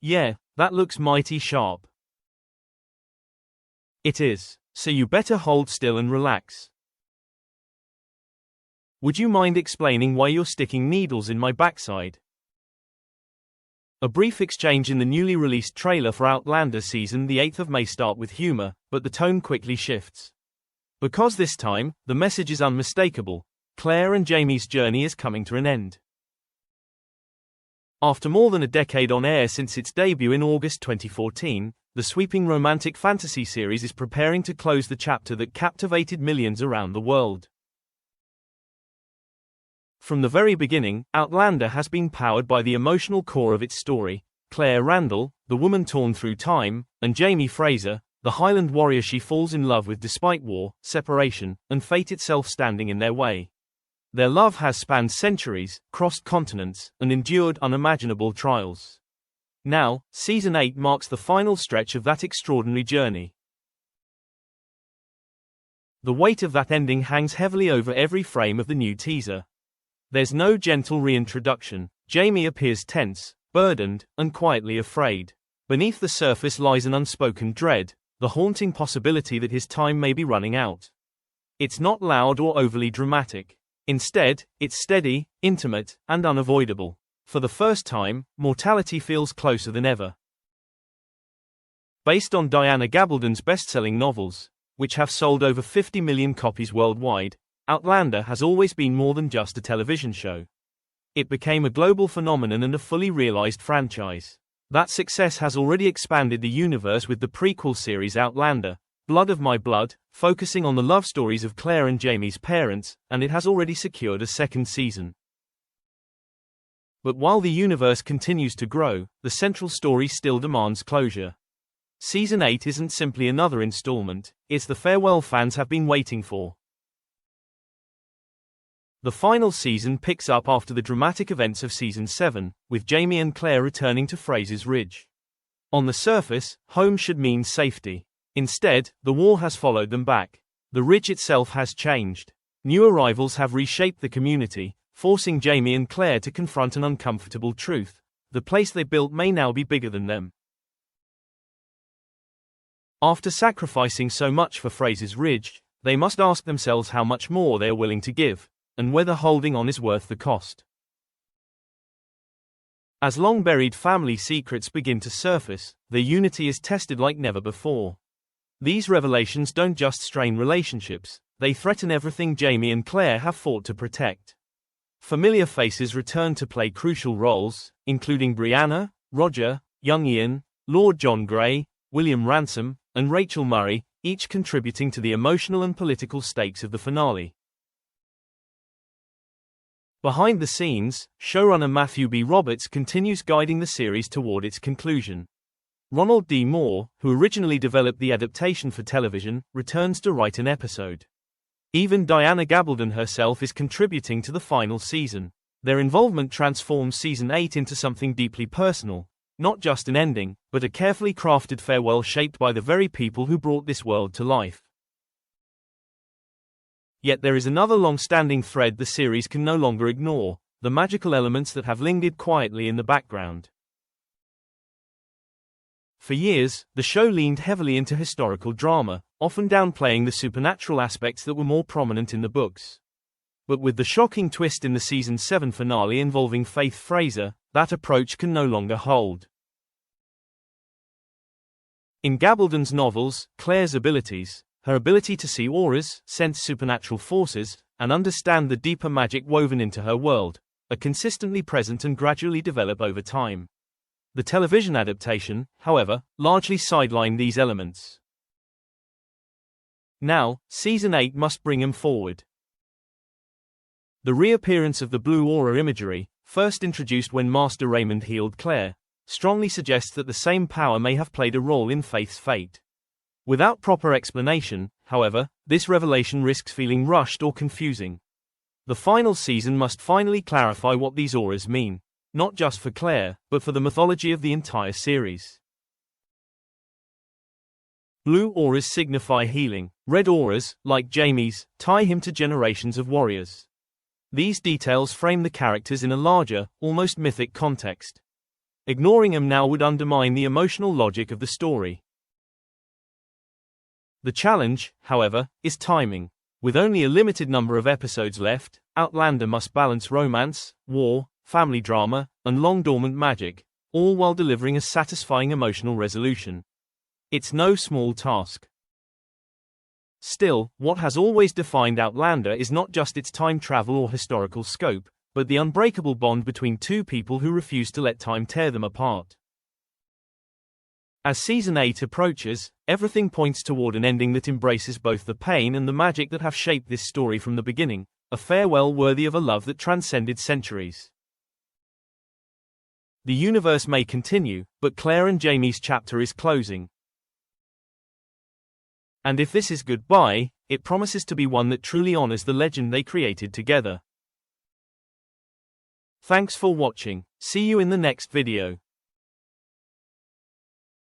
Yeah, that looks mighty sharp. It is, so you better hold still and relax. Would you mind explaining why you're sticking needles in my backside? A brief exchange in the newly released trailer for Outlander season the 8th of May start with humor, but the tone quickly shifts. Because this time, the message is unmistakable. Claire and Jamie's journey is coming to an end. After more than a decade on air since its debut in August 2014, the sweeping romantic fantasy series is preparing to close the chapter that captivated millions around the world. From the very beginning, Outlander has been powered by the emotional core of its story: Claire Randall, the woman torn through time, and Jamie Fraser, the Highland warrior she falls in love with despite war, separation, and fate itself standing in their way. Their love has spanned centuries, crossed continents, and endured unimaginable trials. Now, Season 8 marks the final stretch of that extraordinary journey. The weight of that ending hangs heavily over every frame of the new teaser. There's no gentle reintroduction. Jamie appears tense, burdened, and quietly afraid. Beneath the surface lies an unspoken dread, the haunting possibility that his time may be running out. It's not loud or overly dramatic. Instead, it's steady, intimate, and unavoidable. For the first time, mortality feels closer than ever. Based on Diana Gabaldon's best-selling novels, which have sold over 50 million copies worldwide, Outlander has always been more than just a television show. It became a global phenomenon and a fully realized franchise. That success has already expanded the universe with the prequel series Outlander, Blood of My Blood, focusing on the love stories of Claire and Jamie's parents, and it has already secured a second season. But while the universe continues to grow, the central story still demands closure. Season 8 isn't simply another installment, it's the farewell fans have been waiting for. The final season picks up after the dramatic events of Season 7, with Jamie and Claire returning to Fraser's Ridge. On the surface, home should mean safety. Instead, the war has followed them back. The Ridge itself has changed. New arrivals have reshaped the community, forcing Jamie and Claire to confront an uncomfortable truth: the place they built may now be bigger than them. After sacrificing so much for Fraser's Ridge, they must ask themselves how much more they are willing to give, and whether holding on is worth the cost. As long-buried family secrets begin to surface, their unity is tested like never before. These revelations don't just strain relationships, they threaten everything Jamie and Claire have fought to protect. Familiar faces return to play crucial roles, including Brianna, Roger, young Ian, Lord John Grey, William Ransom, and Rachel Murray, each contributing to the emotional and political stakes of the finale. Behind the scenes, showrunner Matthew B. Roberts continues guiding the series toward its conclusion. Ronald D. Moore, who originally developed the adaptation for television, returns to write an episode. Even Diana Gabaldon herself is contributing to the final season. Their involvement transforms Season 8 into something deeply personal, not just an ending, but a carefully crafted farewell shaped by the very people who brought this world to life. Yet there is another long-standing thread the series can no longer ignore: the magical elements that have lingered quietly in the background. For years, the show leaned heavily into historical drama, often downplaying the supernatural aspects that were more prominent in the books. But with the shocking twist in the Season 7 finale involving Faith Fraser, that approach can no longer hold. In Gabaldon's novels, Claire's abilities, her ability to see auras, sense supernatural forces, and understand the deeper magic woven into her world, are consistently present and gradually develop over time. The television adaptation, however, largely sidelined these elements. Now, Season 8 must bring them forward. The reappearance of the blue aura imagery, first introduced when Master Raymond healed Claire, strongly suggests that the same power may have played a role in Faith's fate. Without proper explanation, however, this revelation risks feeling rushed or confusing. The final season must finally clarify what these auras mean, not just for Claire, but for the mythology of the entire series. Blue auras signify healing. Red auras, like Jamie's, tie him to generations of warriors. These details frame the characters in a larger, almost mythic context. Ignoring them now would undermine the emotional logic of the story. The challenge, however, is timing. With only a limited number of episodes left, Outlander must balance romance, war, family drama, and long-dormant magic, all while delivering a satisfying emotional resolution. It's no small task. Still, what has always defined Outlander is not just its time travel or historical scope, but the unbreakable bond between two people who refuse to let time tear them apart. As Season 8 approaches, everything points toward an ending that embraces both the pain and the magic that have shaped this story from the beginning, a farewell worthy of a love that transcended centuries. The universe may continue, but Claire and Jamie's chapter is closing. And if this is goodbye, it promises to be one that truly honors the legend they created together. Thanks for watching. See you in the next video.